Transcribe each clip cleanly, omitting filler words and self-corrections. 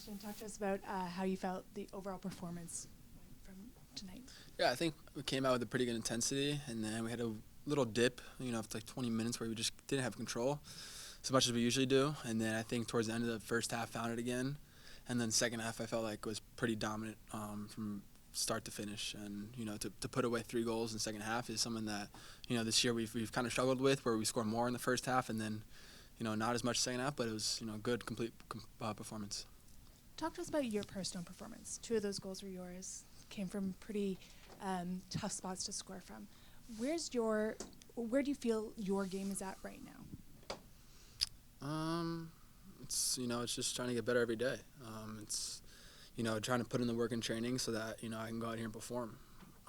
Sebastian, talk to us about how you felt the overall performance from tonight. Yeah, I think we came out with a pretty good intensity, and then we had a little dip, after like 20 minutes where we just didn't have control as much as we usually do. And then I think towards the end of the first half, found it again. And then second half, I felt like was pretty dominant from start to finish. And, to put away 3 goals in the second half is something that, this year we've kind of struggled with, where we score more in the first half and then, not as much second half, but it was, good, complete performance. Talk to us about your personal performance. 2 of those goals were yours, came from pretty tough spots to score from. Where do you feel your game is at right now? It's just trying to get better every day. It's, trying to put in the work in training so that, I can go out here and perform.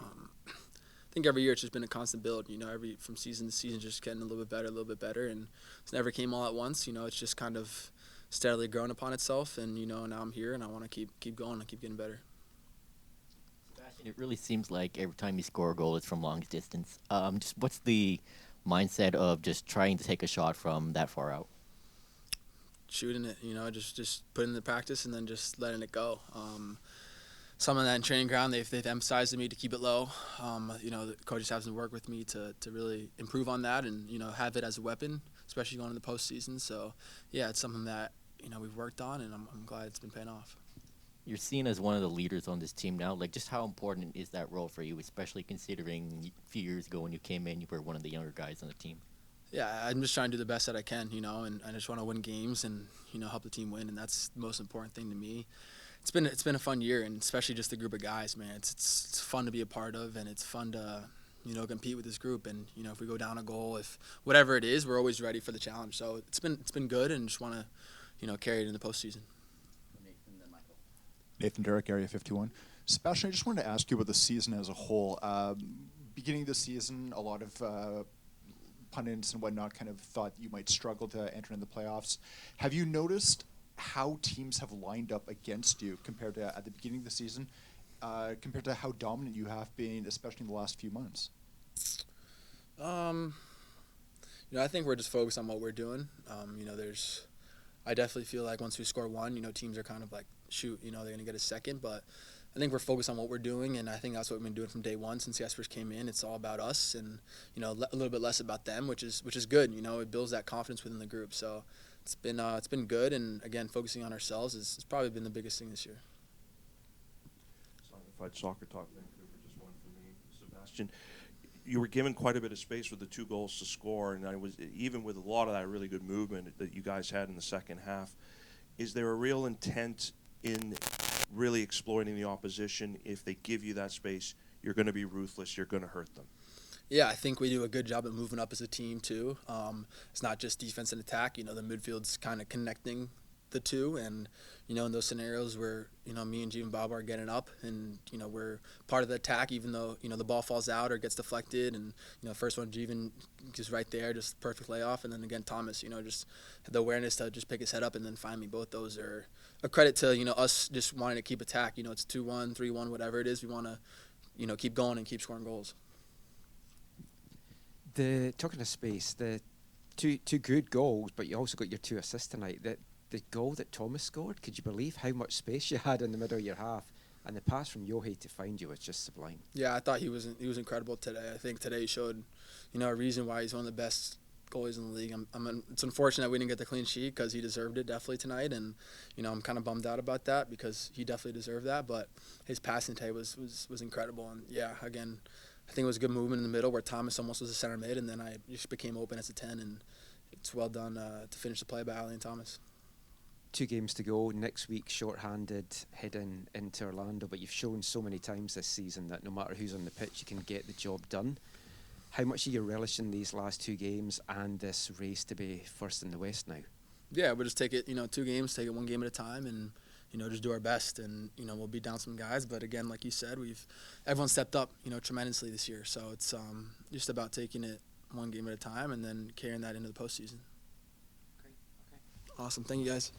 I think every year it's just been a constant build, from season to season, just getting a little bit better, and it's never came all at once, it's just kind of steadily grown upon itself, and, now I'm here and I want to keep going and keep getting better. Sebastian, it really seems like every time you score a goal, it's from long distance. Just what's the mindset of just trying to take a shot from that far out? Shooting it, just putting in the practice and then just letting it go. Some of that in training ground, they've emphasized to me to keep it low. The coaches have to work with me to really improve on that and, have it as a weapon, especially going into the postseason. So, yeah, it's something that, we've worked on, and I'm glad it's been paying off. You're seen as one of the leaders on this team now. Like, just how important is that role for you, especially considering a few years ago when you came in, you were one of the younger guys on the team? Yeah, I'm just trying to do the best that I can, and I just want to win games and, help the team win, and that's the most important thing to me. It's been a fun year, and especially just the group of guys, man. It's fun to be a part of, and it's fun to, compete with this group. And, if we go down a goal, if whatever it is, we're always ready for the challenge. So it's been good, and just want to, carry it in the postseason. Nathan Derrick, Area 51. Sebastian, I just wanted to ask you about the season as a whole. Beginning of the season, a lot of pundits and whatnot kind of thought you might struggle to enter in the playoffs. Have you noticed how teams have lined up against you compared to at the beginning of the season, compared to how dominant you have been, especially in the last few months? I think we're just focused on what we're doing. I definitely feel like once we score one, teams are kind of like, shoot, they're going to get a second. But I think we're focused on what we're doing, and I think that's what we've been doing from day one since Jespers came in. It's all about us and, a little bit less about them, which is good. It builds that confidence within the group. So it's been good, and, again, focusing on ourselves has probably been the biggest thing this year. Simplified Soccer Talk Vancouver, just one for me. Sebastian, you were given quite a bit of space with the 2 goals to score, and even with a lot of that really good movement that you guys had in the second half. Is there a real intent in really exploiting the opposition? If they give you that space, you're going to be ruthless, you're going to hurt them? Yeah, I think we do a good job of moving up as a team too. It's not just defense and attack. The midfield's kind of connecting the two, and in those scenarios where me and G and Bob are getting up, and we're part of the attack, even though the ball falls out or gets deflected, and first one Jeevan is right there, just perfect layoff, and then again Thomas, just had the awareness to just pick his head up and then find me. Both those are a credit to us just wanting to keep attack. It's 2-1, 3-1, whatever it is. We want to keep going and keep scoring goals. Talking of space, the two good goals, but you also got your 2 assists tonight. The goal that Thomas scored, could you believe how much space you had in the middle of your half? And the pass from Yohei to find you was just sublime. Yeah, I thought he was incredible today. I think today he showed, a reason why he's one of the best goalies in the league. It's unfortunate we didn't get the clean sheet because he deserved it definitely tonight, and I'm kind of bummed out about that because he definitely deserved that. But his passing today was incredible, and yeah, again, I think it was a good movement in the middle where Thomas almost was a center mid, and then I just became open as a 10, and it's well done to finish the play by Ali and Thomas. 2 games to go. Next week, short-handed, heading into Orlando, but you've shown so many times this season that no matter who's on the pitch, you can get the job done. How much are you relishing these last 2 games and this race to be first in the West now? Yeah, we'll just take it, 2 games, take it 1 game at a time, and just do our best, and we'll beat down some guys. But again, like you said, everyone stepped up, tremendously this year. So it's just about taking it 1 game at a time and then carrying that into the postseason. Okay. Awesome, thank you guys.